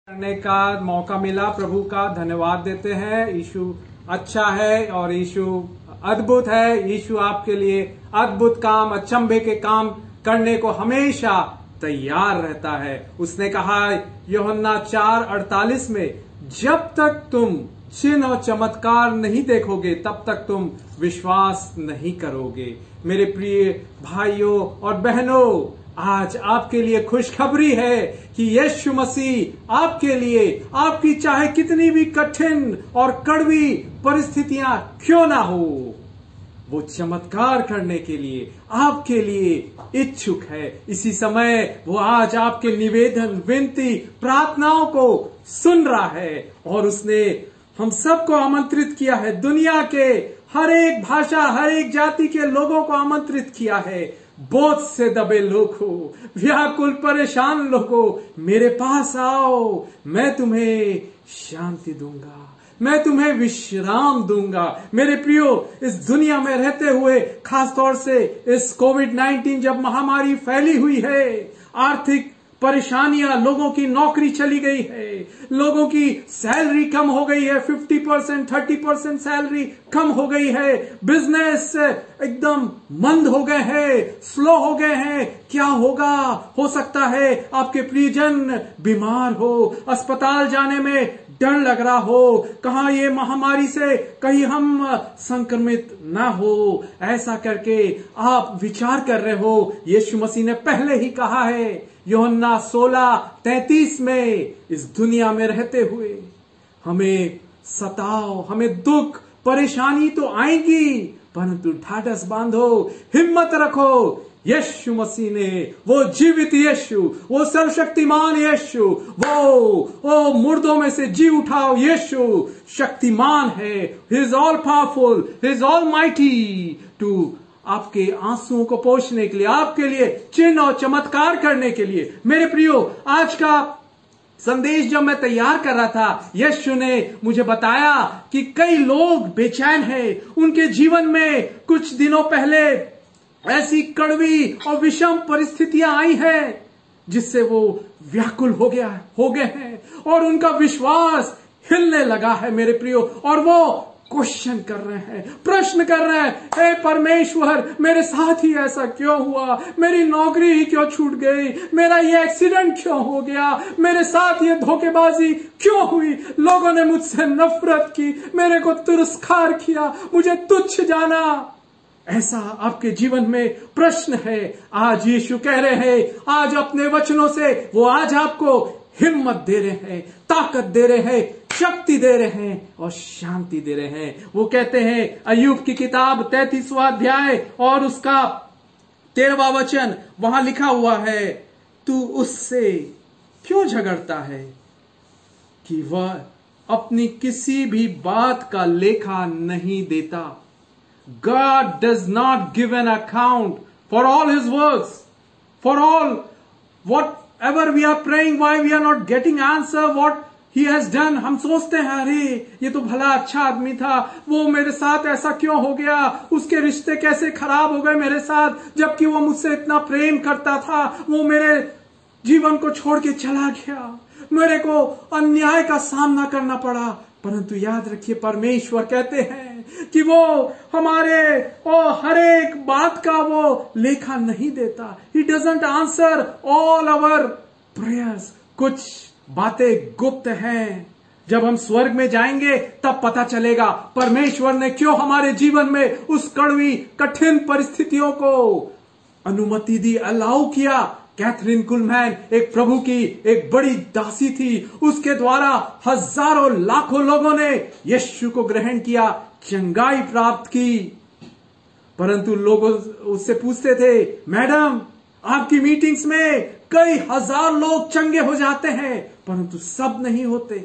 करने का मौका मिला, प्रभु का धन्यवाद देते हैं। यीशु अच्छा है और यीशु अद्भुत है। यीशु आपके लिए अद्भुत काम, अचंभे के काम करने को हमेशा तैयार रहता है। उसने कहा यूहन्ना 4:48 में, जब तक तुम चिन्ह और चमत्कार नहीं देखोगे तब तक तुम विश्वास नहीं करोगे। मेरे प्रिय भाइयों और बहनों, आज आपके लिए खुशखबरी है कि यीशु मसीह आपके लिए, आपकी चाहे कितनी भी कठिन और कड़वी परिस्थितियां क्यों ना हो, वो चमत्कार करने के लिए आपके लिए इच्छुक है। इसी समय वो आज आपके निवेदन, विनती, प्रार्थनाओं को सुन रहा है और उसने हम सबको आमंत्रित किया है। दुनिया के हर एक भाषा, हर एक जाति के लोगों को आमंत्रित किया है। बोझ से दबे लोगों, व्याकुल परेशान लोगों, मेरे पास आओ, मैं तुम्हें शांति दूंगा, मैं तुम्हें विश्राम दूंगा। मेरे प्रियो, इस दुनिया में रहते हुए, खासतौर से इस कोविड-19 जब महामारी फैली हुई है, आर्थिक परेशानियां, लोगों की नौकरी चली गई है, लोगों की सैलरी कम हो गई है, 50%, 30% सैलरी कम हो गई है, बिजनेस एकदम मंद हो गए हैं, स्लो हो गए हैं। क्या होगा? हो सकता है आपके प्रियजन बीमार हो, अस्पताल जाने में डर लग रहा हो, कहां ये महामारी से कहीं हम संक्रमित ना हो, ऐसा करके आप विचार कर रहे हो। यीशु मसीह ने पहले ही कहा है यूहन्ना 16:33 में, इस दुनिया में रहते हुए हमें सताओ, हमें दुख परेशानी तो आएगी, परंतु ढाढ़स बांधो, हिम्मत रखो। यीशु मसीह ने, वो जीवित यीशु, वो सर्वशक्तिमान यीशु, वो मुर्दों में से जी उठाओ यीशु शक्तिमान है। He is all powerful, he is all mighty to आपके आंसुओं को पोंछने के लिए, आपके लिए चिन्ह और चमत्कार करने के लिए। मेरे प्रियो, आज का संदेश जब मैं तैयार कर रहा था, यीशु ने मुझे बताया कि कई लोग बेचैन हैं। उनके जीवन में कुछ दिनों पहले ऐसी कड़वी और विषम परिस्थितियां आई हैं जिससे वो व्याकुल हो गए हैं और उनका विश्वास हिलने लगा है मेरे प्रियो। और वो क्वेश्चन कर रहे हैं, प्रश्न कर रहे हैं, हे परमेश्वर, मेरे साथ ही ऐसा क्यों हुआ? मेरी नौकरी ही क्यों छूट गई? मेरा ये एक्सीडेंट क्यों हो गया? मेरे साथ ये धोखेबाजी क्यों हुई? लोगों ने मुझसे नफरत की, मेरे को तिरस्कार किया, मुझे तुच्छ जाना। ऐसा आपके जीवन में प्रश्न है। आज यीशु कह रहे हैं, आज अपने वचनों से वो आज आपको हिम्मत दे रहे हैं, ताकत दे रहे हैं, शक्ति दे रहे हैं और शांति दे रहे हैं। वो कहते हैं, अय्यूब की किताब 33वां अध्याय और उसका 13वां वचन, वहां लिखा हुआ है, तू उससे क्यों झगड़ता है कि वह अपनी किसी भी बात का लेखा नहीं देता। God does not give an account for all his works, for all whatever we are praying, why we are not getting answer, what he has done. हम सोचते हैं, अरे ये तो भला अच्छा आदमी था, वो मेरे साथ ऐसा क्यों हो गया? उसके रिश्ते कैसे खराब हो गए मेरे साथ, जबकि वो मुझसे इतना प्रेम करता था, वो मेरे जीवन को छोड़ के चला गया, मेरे को अन्याय का सामना करना पड़ा। परंतु याद रखिए, परमेश्वर कहते हैं कि वो हमारे हर एक बात का वो लेखा नहीं देता। He doesn't answer all our prayers. कुछ बातें गुप्त हैं, जब हम स्वर्ग में जाएंगे तब पता चलेगा परमेश्वर ने क्यों हमारे जीवन में उस कड़वी कठिन परिस्थितियों को अनुमति दी, अलाउ किया। कैथरीन कुलमैन एक प्रभु की एक बड़ी दासी थी, उसके द्वारा हजारों लाखों लोगों ने यीशु को ग्रहण किया, चंगाई प्राप्त की। परंतु लोग उससे पूछते थे, मैडम आपकी मीटिंग्स में कई हजार लोग चंगे हो जाते हैं, परंतु सब नहीं होते।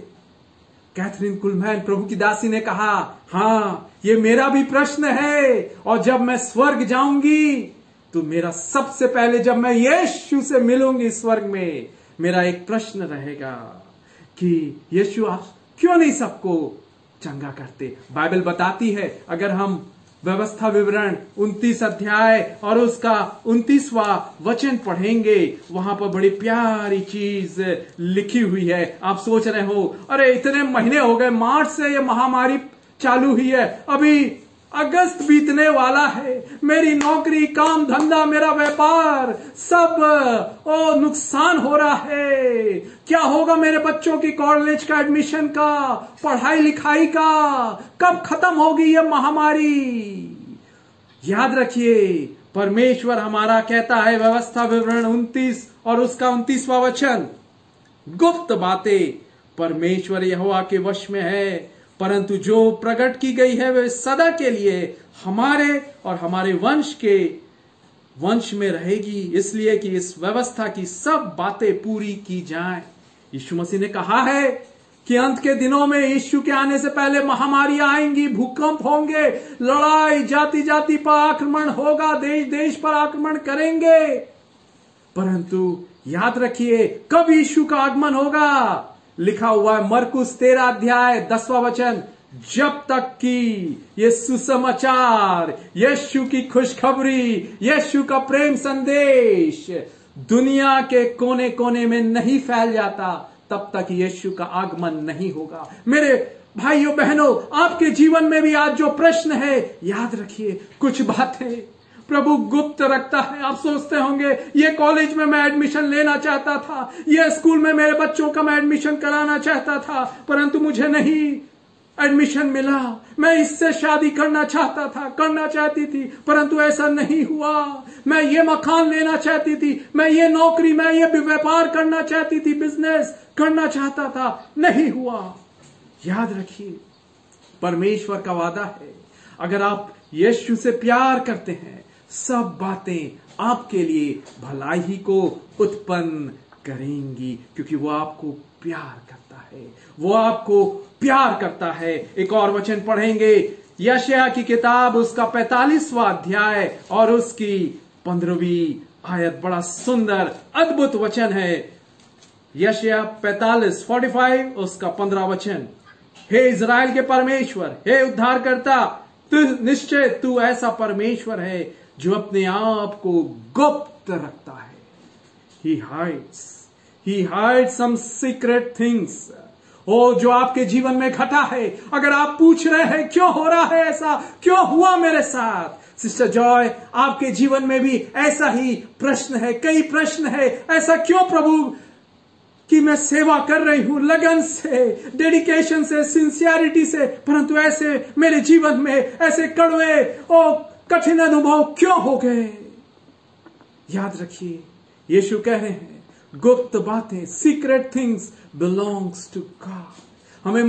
कैथरीन कुलमैन प्रभु की दासी ने कहा, हाँ ये मेरा भी प्रश्न है, और जब मैं स्वर्ग जाऊंगी तो मेरा सबसे पहले, जब मैं यीशु से मिलूंगी स्वर्ग में, मेरा एक प्रश्न रहेगा कि यीशु आप क्यों नहीं सबको चंगा करते? बाइबल बताती है, अगर हम व्यवस्था विवरण 29 अध्याय और उसका 29वां वचन पढ़ेंगे, वहां पर बड़ी प्यारी चीज लिखी हुई है। आप सोच रहे हो, अरे इतने महीने हो गए, मार्च से ये महामारी चालू हुई है, अभी अगस्त बीतने वाला है, मेरी नौकरी, काम धंधा, मेरा व्यापार सब नुकसान हो रहा है। क्या होगा मेरे बच्चों की कॉलेज का एडमिशन का, पढ़ाई लिखाई का, कब खत्म होगी ये महामारी। याद रखिए, परमेश्वर हमारा कहता है, व्यवस्था विवरण 29 और उसका 29वां वचन, गुप्त बातें परमेश्वर यहोवा के वश में है, परंतु जो प्रकट की गई है वे सदा के लिए हमारे और हमारे वंश में रहेगी, इसलिए कि इस व्यवस्था की सब बातें पूरी की जाएं। यीशु मसीह ने कहा है कि अंत के दिनों में यीशु के आने से पहले महामारियां आएंगी, भूकंप होंगे, लड़ाई, जाति जाति पर आक्रमण होगा, देश देश पर आक्रमण करेंगे। परंतु याद रखिए, कब यीशु का आगमन होगा? लिखा हुआ है मरकुस 13 अध्याय 10वां वचन, जब तक कि ये सुसमाचार, यीशु की खुशखबरी, यीशु का प्रेम संदेश दुनिया के कोने कोने में नहीं फैल जाता, तब तक यीशु का आगमन नहीं होगा। मेरे भाइयों बहनों, आपके जीवन में भी आज जो प्रश्न है, याद रखिए, कुछ बातें प्रभु गुप्त रखता है। आप सोचते होंगे, ये कॉलेज में मैं एडमिशन लेना चाहता था, ये स्कूल में मेरे बच्चों का मैं एडमिशन कराना चाहता था, परंतु मुझे नहीं एडमिशन मिला। मैं इससे शादी करना चाहती थी, परंतु ऐसा नहीं हुआ। मैं ये मकान लेना चाहती थी, मैं ये नौकरी, मैं ये व्यापार करना चाहती थी, बिजनेस करना चाहता था, नहीं हुआ। याद रखिए, परमेश्वर का वादा है, अगर आप यीशु से प्यार करते हैं, सब बातें आपके लिए भलाई ही को उत्पन्न करेंगी, क्योंकि वो आपको प्यार करता है, वो आपको प्यार करता है। एक और वचन पढ़ेंगे, यशायाह की किताब, उसका 45वां अध्याय और उसकी 15वीं आयत। बड़ा सुंदर अद्भुत वचन है, यशायाह 45 उसका 15 वचन। हे इज़राइल के परमेश्वर, हे उद्धारकर्ता, निश्चय तू ऐसा परमेश्वर है जो अपने आप को गुप्त रखता है। He hides some secret things। जो आपके जीवन में घटा है, अगर आप पूछ रहे हैं क्यों हो रहा है ऐसा, क्यों हुआ मेरे साथ, सिस्टर जॉय, आपके जीवन में भी ऐसा ही प्रश्न है, कई प्रश्न है। ऐसा क्यों प्रभु कि मैं सेवा कर रही हूं लगन से, डेडिकेशन से, सिंसियरिटी से, परंतु ऐसे मेरे जीवन में ऐसे कड़वे और कठिन अनुभव क्यों हो गए? याद रखिए, यीशु कह रहे हैं, गुप्त बातें, secret things belongs to God. हमें